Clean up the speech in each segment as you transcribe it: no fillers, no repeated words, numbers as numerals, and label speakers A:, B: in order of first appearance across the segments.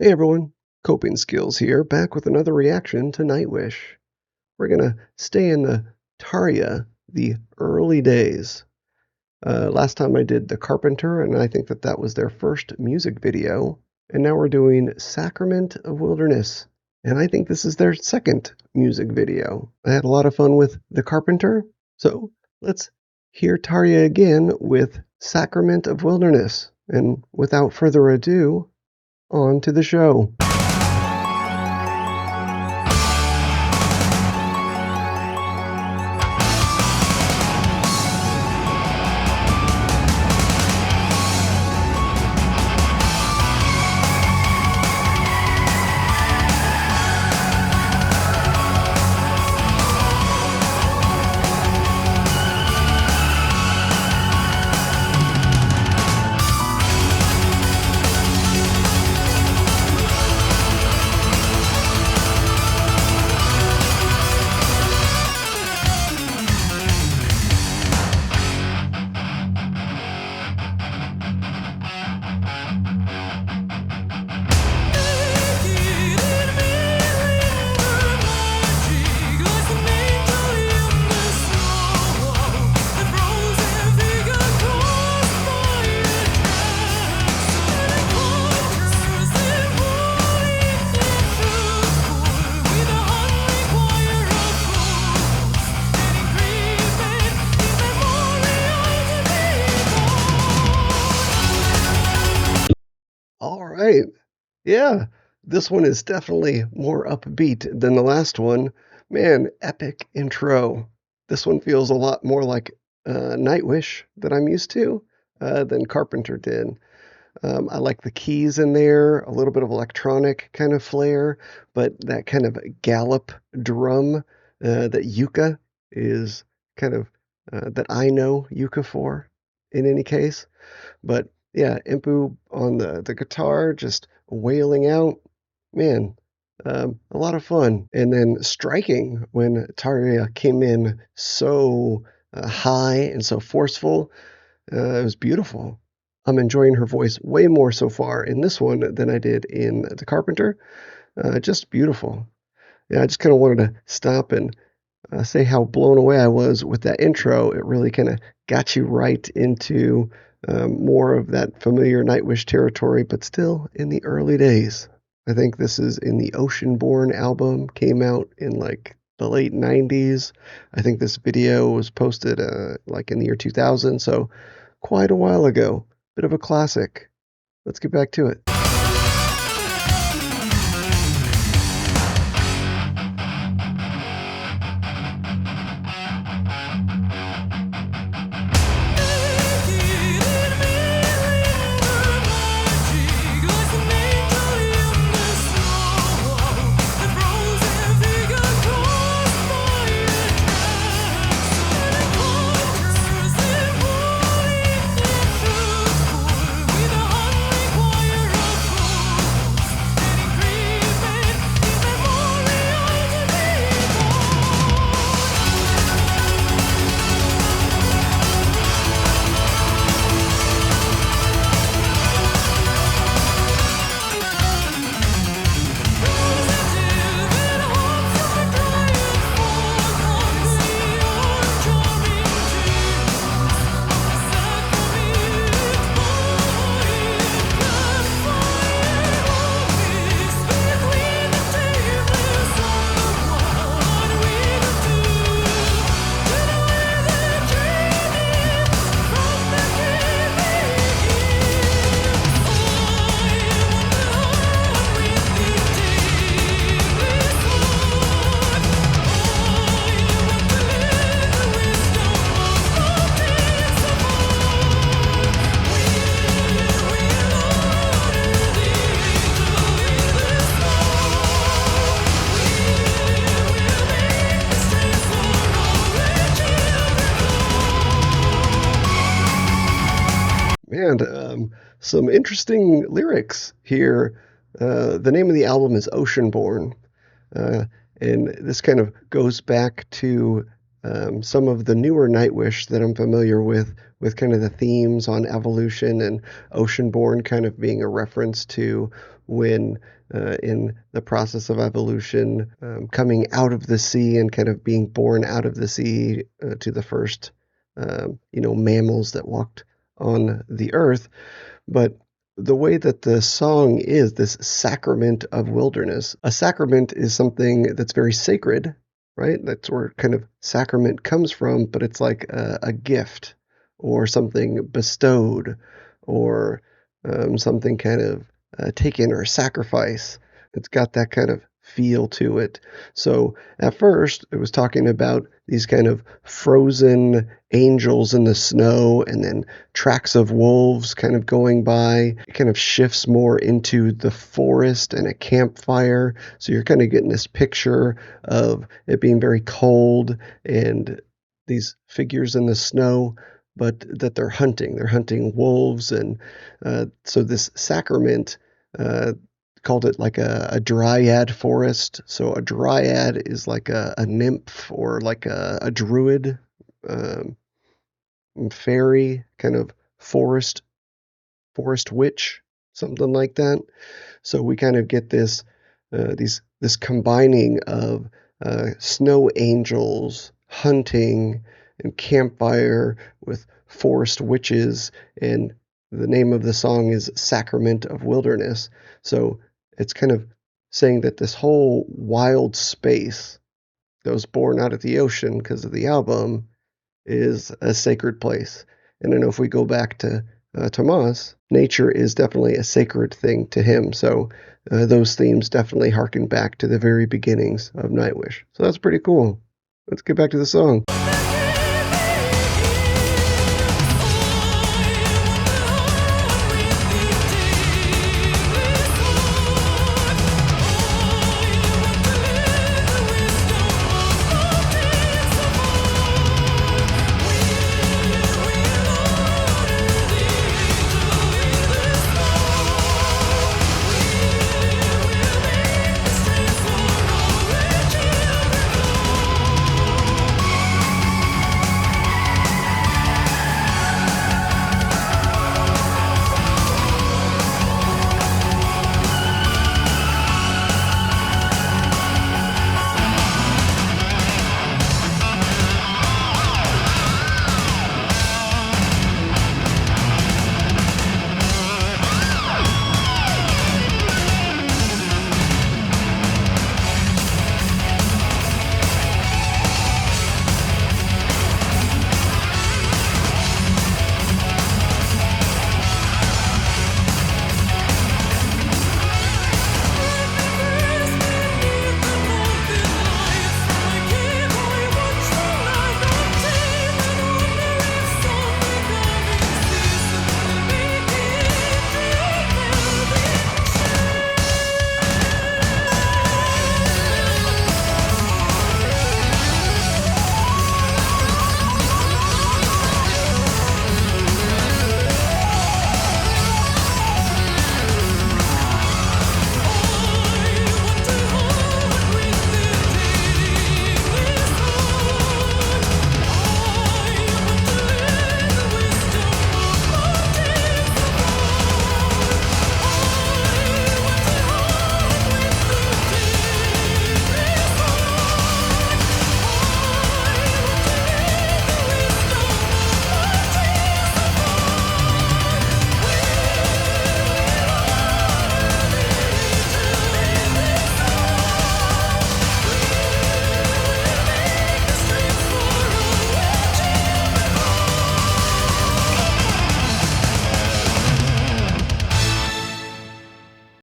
A: Hey everyone, Coping Skills here, back with another reaction to Nightwish. We're gonna stay in the Tarja, the early days. Last time I did The Carpenter, and I think that was their first music video. And now we're doing Sacrament of Wilderness, and I think this is their second music video. I had a lot of fun with The Carpenter, so let's hear Tarja again with Sacrament of Wilderness. And without further ado, on to the show. All right. Yeah, this one is definitely more upbeat than the last one. Man, epic intro. This one feels a lot more like Nightwish that I'm used to than Carpenter did. I like the keys in there, a little bit of electronic kind of flair, but that kind of gallop drum that Yuka is kind of that I know Yuka for in any case. But yeah, Impu on the guitar, just wailing out. Man, a lot of fun. And then striking when Tarja came in so high and so forceful. It was beautiful. I'm enjoying her voice way more so far in this one than I did in The Carpenter. Just beautiful. Yeah, I just kind of wanted to stop and say how blown away I was with that intro. It really kind of got you right into more of that familiar Nightwish territory, but still in the early days. I think this is in the Oceanborn album, came out in like the late 90s. I think this video was posted like in the year 2000, so quite a while ago. Bit of a classic. Let's get back to it. And some interesting lyrics here. The name of the album is Oceanborn, uh, and this kind of goes back to some of the newer Nightwish that I'm familiar with, with kind of the themes on evolution and oceanborn kind of being a reference to when in the process of evolution, coming out of the sea and kind of being born out of the sea to the first, mammals that walked on the earth. But the way that the song is, this sacrament of wilderness, a sacrament is something that's very sacred, right? That's where kind of sacrament comes from, but it's like a gift or something bestowed or something kind of taken or sacrifice. It's got that kind of feel to it. So at first, it was talking about these kind of frozen angels in the snow and then tracks of wolves kind of going by. It kind of shifts more into the forest and a campfire. So you're kind of getting this picture of it being very cold and these figures in the snow, but that they're hunting. They're hunting wolves. And so this sacrament, called it like a dryad forest. So a dryad is like a nymph or like a druid, um, fairy, kind of forest witch, something like that. So we kind of get this combining of snow angels hunting and campfire with forest witches, and the name of the song is Sacrament of Wilderness. So it's kind of saying that this whole wild space that was born out of the ocean because of the album is a sacred place. And I know if we go back to Tomas, nature is definitely a sacred thing to him. So those themes definitely harken back to the very beginnings of Nightwish. So that's pretty cool. Let's get back to the song.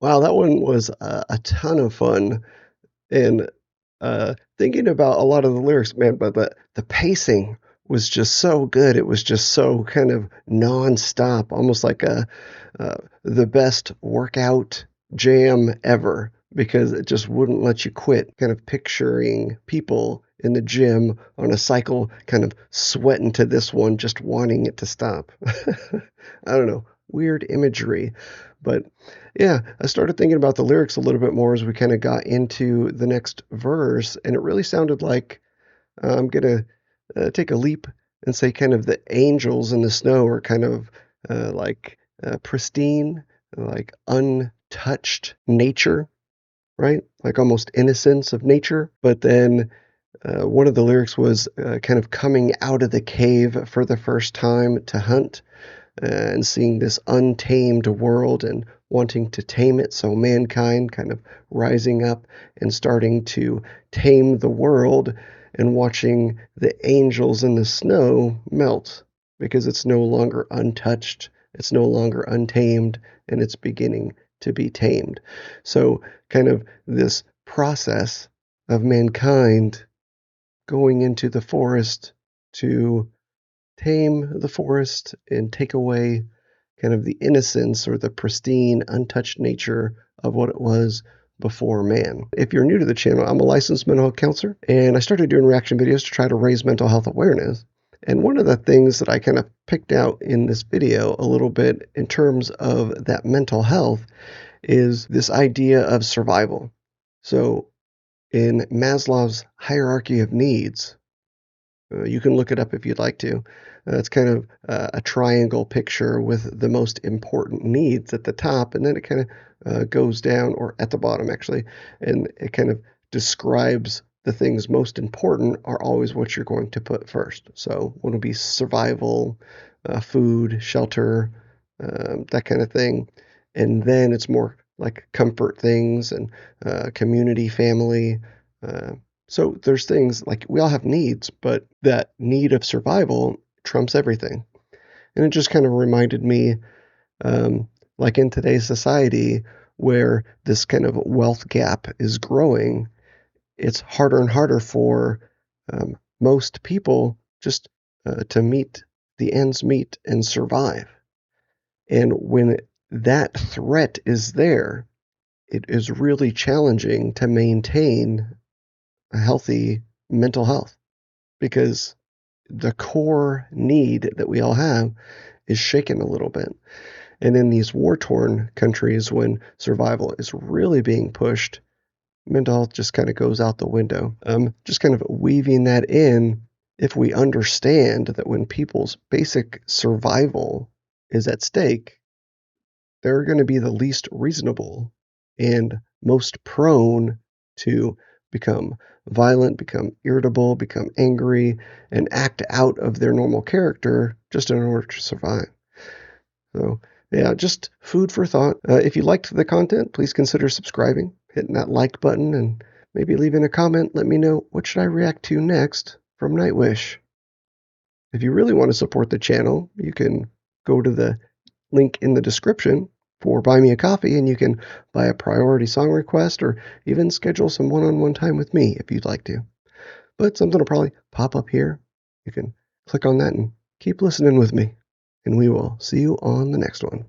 A: Wow, that one was a ton of fun. And thinking about a lot of the lyrics, man, but the pacing was just so good. It was just so kind of nonstop, almost like the best workout jam ever, because it just wouldn't let you quit. Kind of picturing people in the gym on a cycle, kind of sweating to this one, just wanting it to stop. I don't know, weird imagery, but yeah, I started thinking about the lyrics a little bit more as we kind of got into the next verse, and it really sounded like I'm gonna take a leap and say kind of the angels in the snow are kind of like pristine, like untouched nature, right? Like almost innocence of nature. But then one of the lyrics was kind of coming out of the cave for the first time to hunt and seeing this untamed world and wanting to tame it. So mankind kind of rising up and starting to tame the world and watching the angels in the snow melt because it's no longer untouched, it's no longer untamed, and it's beginning to be tamed. So, kind of this process of mankind going into the forest to tame the forest and take away kind of the innocence or the pristine, untouched nature of what it was before man. If you're new to the channel, I'm a licensed mental health counselor, and I started doing reaction videos to try to raise mental health awareness. And one of the things that I kind of picked out in this video a little bit in terms of that mental health is this idea of survival. So in Maslow's hierarchy of needs, you can look it up if you'd like to. It's kind of a triangle picture with the most important needs at the top, and then it kind of goes down, or at the bottom actually, and it kind of describes the things most important are always what you're going to put first. So one will be survival, food, shelter, that kind of thing. And then it's more like comfort things and community, family, so there's things like we all have needs, but that need of survival trumps everything. And it just kind of reminded me, like in today's society, where this kind of wealth gap is growing, it's harder and harder for most people just to meet the ends meet and survive. And when that threat is there, it is really challenging to maintain a healthy mental health because the core need that we all have is shaken a little bit. And in these war-torn countries, when survival is really being pushed, mental health just kind of goes out the window. Just kind of weaving that in, if we understand that when people's basic survival is at stake, they're going to be the least reasonable and most prone to become violent, become irritable, become angry, and act out of their normal character just in order to survive. So, yeah, just food for thought. If you liked the content, please consider subscribing, hitting that like button, and maybe leaving a comment. Let me know what should I react to next from Nightwish. If you really want to support the channel, you can go to the link in the description for Buy Me a Coffee, and you can buy a priority song request or even schedule some one-on-one time with me if you'd like to. But something will probably pop up here. You can click on that and keep listening with me, and we will see you on the next one.